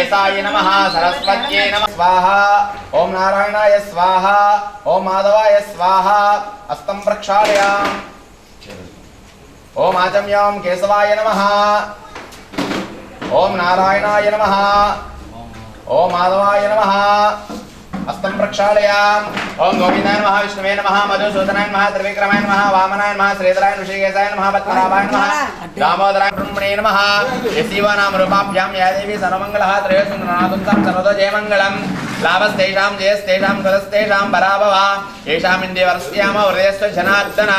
गणेशाय नमः सरस्वत्यै नमः स्वाहा ओम नारायणाय स्वाहा ओम माधवाय स्वाहा हस्तं प्रक्षालयामि ओम आचम्यां केशवाय नमः ओम नारायणाय नमः ओम माधवाय नमः हस्तं प्रक्षालयामि ओम गोविंदाय नमः विष्णुवे नमः मधुसूदनाय नमः त्रिविक्रमाय नमः वामनाय नमः श्रीधराय ऋषिकेशाय नमः पद्मनाभाय नमः दामोदराय ब्रह्मणे नमः यशिवानाम रूपाभ्यां या देवी सर्वमङ्गलः त्रयोसुन्दरनाथुं सर्वतो जयमङ्गलं लाभस्तेषां जयस्तेषां कुलस्तेषां पराभवा येषाम् इन्द्रियवर्ष्याम हृदयस्व जनार्दन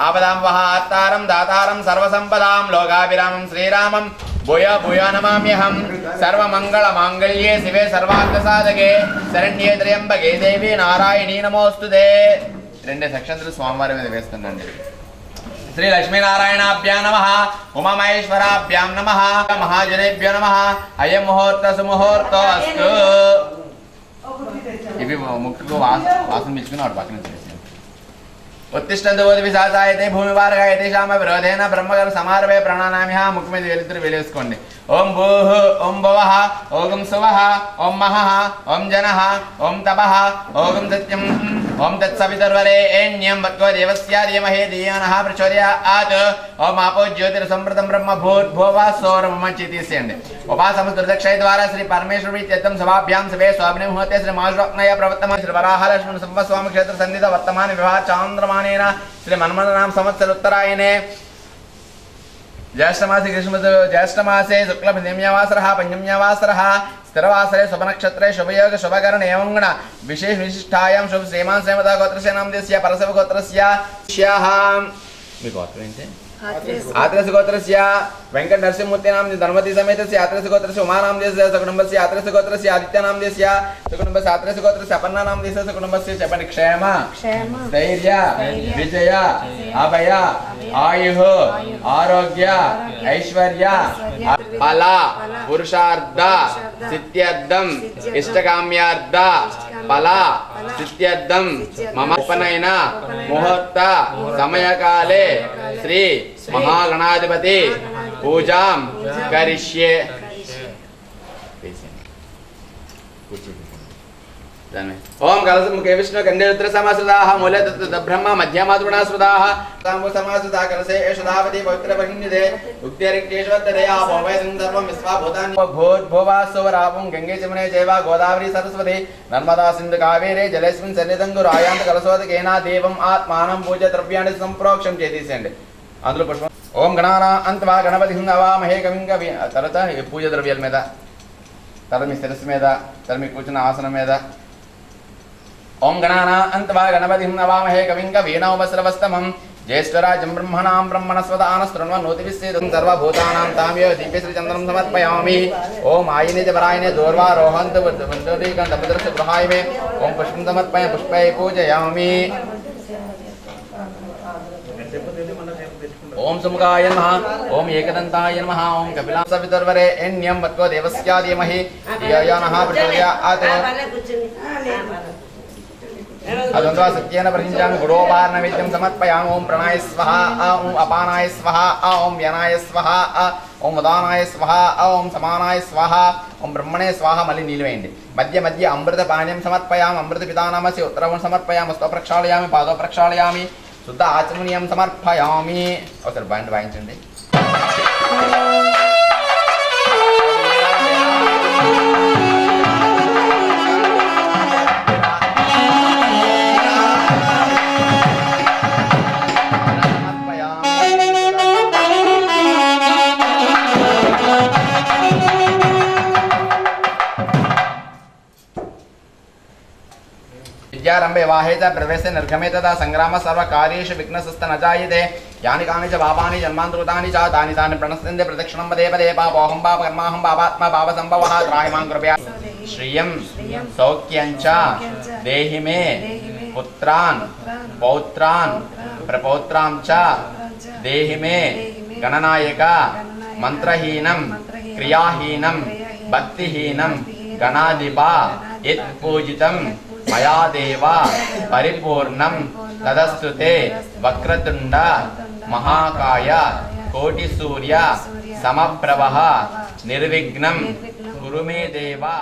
आपदां वः आत्तारं दातारं सर्वसम्पदां लोकाभिरामं श्रीरामं भूयो भूयो नमाम्यहं सर्वमङ्गलमाङ्गल्ये शिवे सर्वार्थसाधके शरण्ये त्र्यम्बके देवी नारायणी नमोस्तुते రెండు సెక్షన్లు స్వామివారి మీద వేస్తున్నాండి శ్రీ లక్ష్మీనారాయణాభ్యాం నమః ఉమామహేశ్వరాభ్యాం నమః మహాజనేభ్యో నమః అయం ముహూర్త సుముహూర్తో అస్తు ఇవి ముక్కుకు వాసన పిలుచుకుని వాడు పక్కన చేసి उत्तिष्ठन्तु विशाचायते भूमिवारगायते शाम विरोधेन ब्रह्मकर्म समारभे प्राणानामिह मुख में वेलिद्दरु वेलेसुकोंडि ओम भूः ओम भवः ओम सुवः ओम महः ओम जनः ओम तपः ओम सत्यं ओम तत्सवितुर्वरेण्यं भर्गो देवस्य धीमहि धियो नः प्रचोदयात् ओम आपो ज्योतिर्संप्रतं ब्रह्म भूर्भुवः सौरमम चितिष्यन्ति उपासमस्तुर्दक्षय द्वारा श्री परमेश्वर प्रीत्यर्थं सभाभ्यां सभे स्वामिने मुहूर्ते श्री माषुरत्नय प्रवर्तमान श्री वराहलक्ष्मण संवत्सवाम क्षेत्र सन्निध वर्तमान विवाह चांद्रमानेन श्री मन्मथनाम संवत्सर उत्तरायणे ज्येष्ठमासे ज्येष्ठमासे शुक्लपञ्चम्यावासरः पंचम्यावासरः स्थिरवासरे शुभनक्षत्रे शुभयोग शुभकरण एवं गण विशेष विशिष्टायां शुभ श्रीमान श्रीमता गोत्रस्य नामधेयस्य परसव गोत्रस्य श्याः మీ గోత్రం ఏంటి आत्रस्य गोत्रस्य वेंकट नरसिंहमूर्ति नाम धर्मति समेतस्य आत्रस्य गोत्रस्य उमा नाम देशस्य सकुटुंबस्य आत्रस्य गोत्रस्य आदित्य नाम देशस्य सकुटुंबस्य आत्रस्य गोत्रस्य अपर्णा नाम देशस्य सकुटुंबस्य चपन क्षेम धैर्य विजय अभय आयुः आरोग्य ऐश्वर्य फल पुरुषार्थ सिद्ध्यर्थम इष्टकाम्यार्थ फल सिद्ध्यर्थम मम उपनयन मुहूर्त समयकाले श्री महागणाधिपति पूजां करिष्ये ओम कलशमुखे विष्णु कंडेरुद्र समाश्रिताः मूले ब्रह्म मध्यमातृणाश्रिताः ताम्बू समाश्रिता कलशे एषदावति पवित्र बहिन्निधे उक्तिरिक्तेश्वरदया भवैदं सर्वं विश्वाभूतानि भूर्भुवः सुवरापुं गंगे जमुने चैव गोदावरी सरस्वती नर्मदा सिन्धु कावेरे जलेस्मिन् सन्निधं कुरु आयान्त कलशोदकेन देवम् आत्मानं पूज्य द्रव्याणि संप्रोक्षं చేసేయండి అందులో పుష్పం ఓం గణానా అంతవా గణపతిం నవామహే కవిం కవి తర్వాత పూజ ద్రవ్యాల మీద తర్వాత మీ శిరస్సు మీద తర్వాత మీ కూర్చున్న ఆసనం మీద ओम गणाना अंतवा गणपतिं नवामहे कविं कवीनामुपस्रवस्तमं ज्येष्ठराजं ब्रह्मणां ब्रह्मणस्पदानस्तृण्वन्नोतिविश्चेदं सर्वभूतानां ताम्यो दिव्यश्रीचन्द्रं समर्पयामि ओम आयने च परायणे दोर्वारोहन्तु वन्दोदीकन्तपत्रस्य गृहाय मे ओम पुष्पं समर्पय पुष्पै पूजयामि ओम सुमुखाय नमः ओम एकदन्ताय नमः ओम कपिलासवितुर्वरेण्यं भर्गो देवस्य धीमहि धियो यो नः प्रचोदयात् अदंत्वा सत्येन प्रहिंजामि गुडोपार्णविद्यं समर्पयामि ओम प्रणाय स्वाहा ओम अपानाय स्वाहा ओम व्यनाय स्वाहा ओम उदानाय स्वाहा ओम समानाय स्वाहा ओम ब्रह्मणे स्वाहा मलि नीलवेयंడి मध्य मध्य अमृत पानीयं समर्पयामि अमृत पितानामस्य उत्तरं समर्पयामि स्तो प्रक्षालयामि पादो प्रक्षालयामि शुद्ध आचमनीयं समर्पयामि ఒకసారి బ్యాండ్ వాయించండి विद्यारंभे वाहेत प्रवेशे निर्गमे तथा संग्राम सर्वकार्येषु विघ्नस्तु न जायते यानि कानि च पापानि जन्मान्तकृतानि च तानि तानि प्रणश्यन्ते प्रदक्षिणं पदे पदे पापोऽहं पापकर्माहं पापात्मा पापसम्भवः त्राहि मां कृपया श्रियं सौख्यं च देहि मे पुत्रान् पौत्रान् प्रपौत्रां च देहि मे गणनायक मंत्रहीनं क्रियाहीनं भक्तिहीनं गणाधिपा यत्पूजितं मया देवा परिपूर्णं तदस्तुते वक्रतुंड महाकाय कोटिसूर्य समप्रभः निर्विघ्नं कुरु मे देवा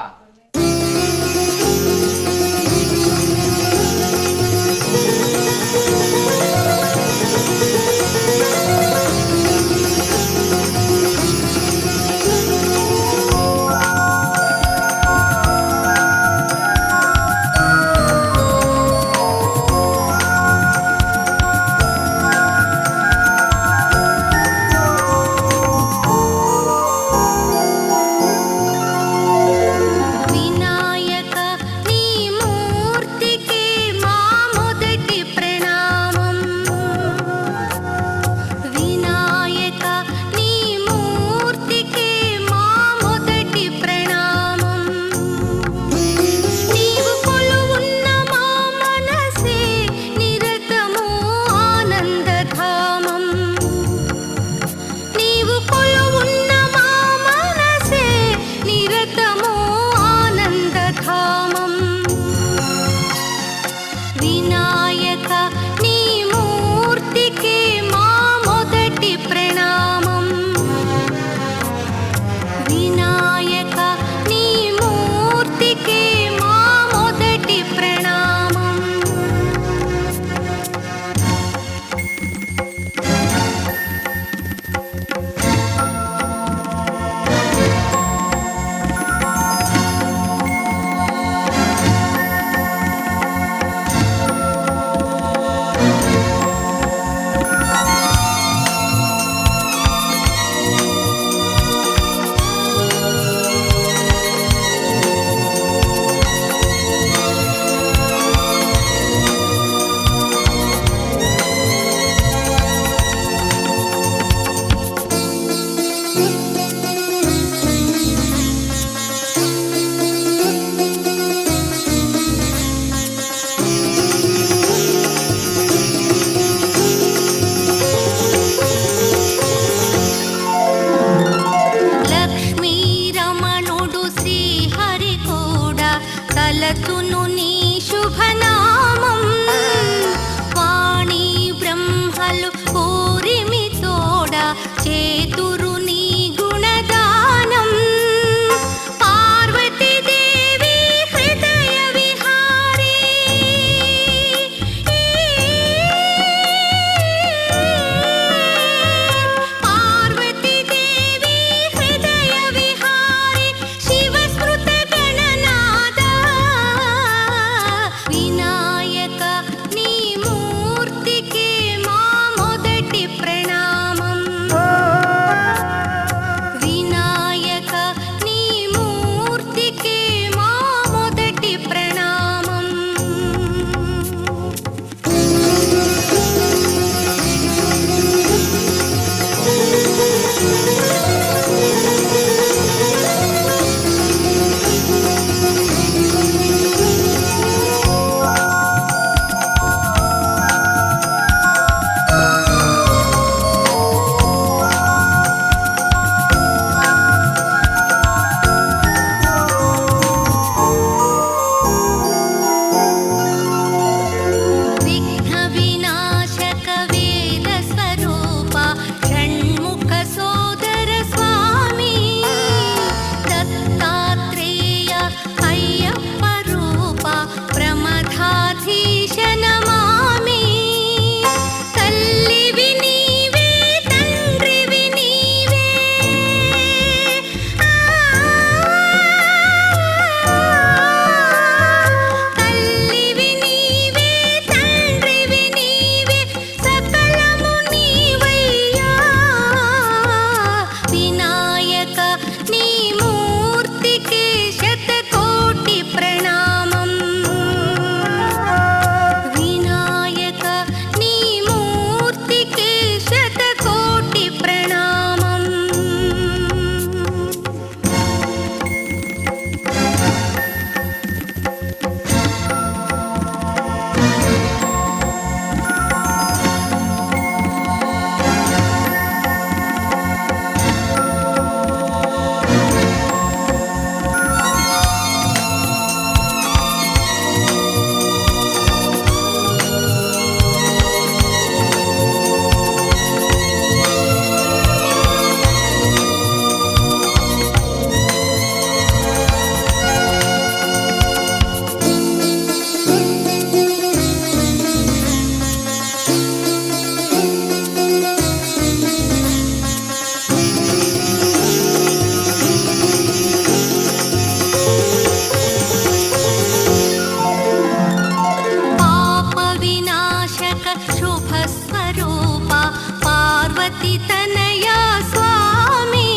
పార్వతి తనయా స్వామి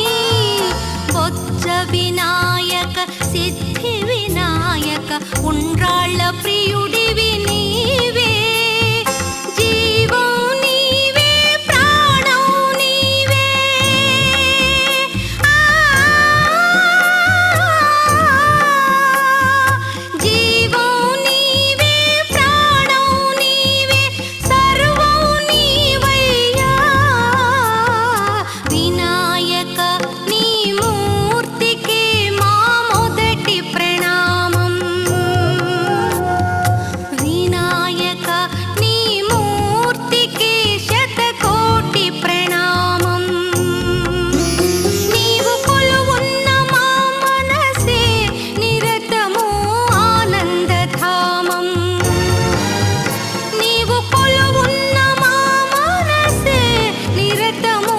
బొజ్జ వినాయక సిద్ధి వినాయక ఉండ్రాళ్ళ ప్రియుడివి నీవే జీవం నీవే ప్రాణం నీవే జీవం నీవే ప్రాణం నీవే సర్వం నీవయ్యా వినాయక నీ మూర్తికి మా మొదటి ప్రణామం వినాయక నీ మూర్తికి శతకోటి ప్రణామం నీవు కొలువున్న మా మనసే నిరతము ఆనందధామం నీవు కొలువున్న మా మనసే నిరతము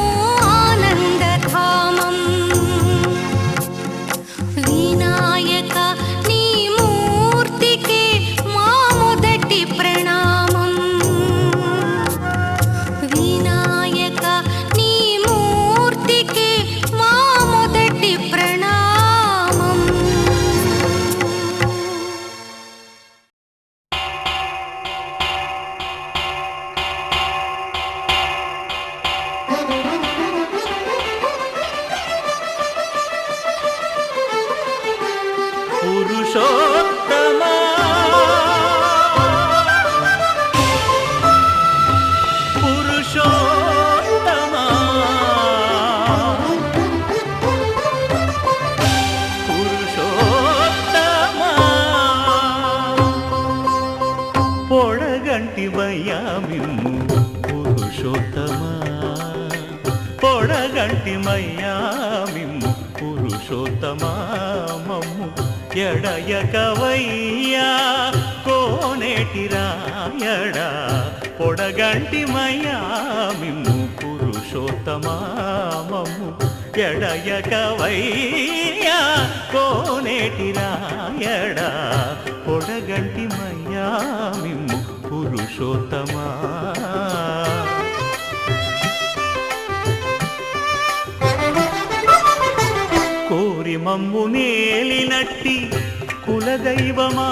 ఆనందధామం వినాయక నీ మూర్తికి మా మొదటి ప్రణామం వినాయక నీ మూర్తికి మా మొదటి ప్రణామం పురుషోత్తమా పురుషోత్తమా పురుషోత్తమా పొడగంటివయ్యా మిమ్ము పురుషోత్తమా పొడగంటిమయ్యా మిమ్ము పురుషోత్తమా మమ్ము ఎడయకవయ్యా కోనేటి రాయడా పొడగంటిమయ్యా మిమ్ము పురుషోత్తమా మమ్ము ఎడయకవయ్యా కోనేటి రాయడా పొడగంటిమయ్యా మిమ్ము పురుషోత్తమా కోరి మమ్ము నేలినట్టి కులదైవమా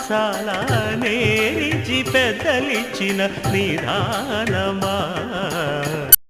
చాలా నేరిచి పెద్దలిచ్చిన నిదానమా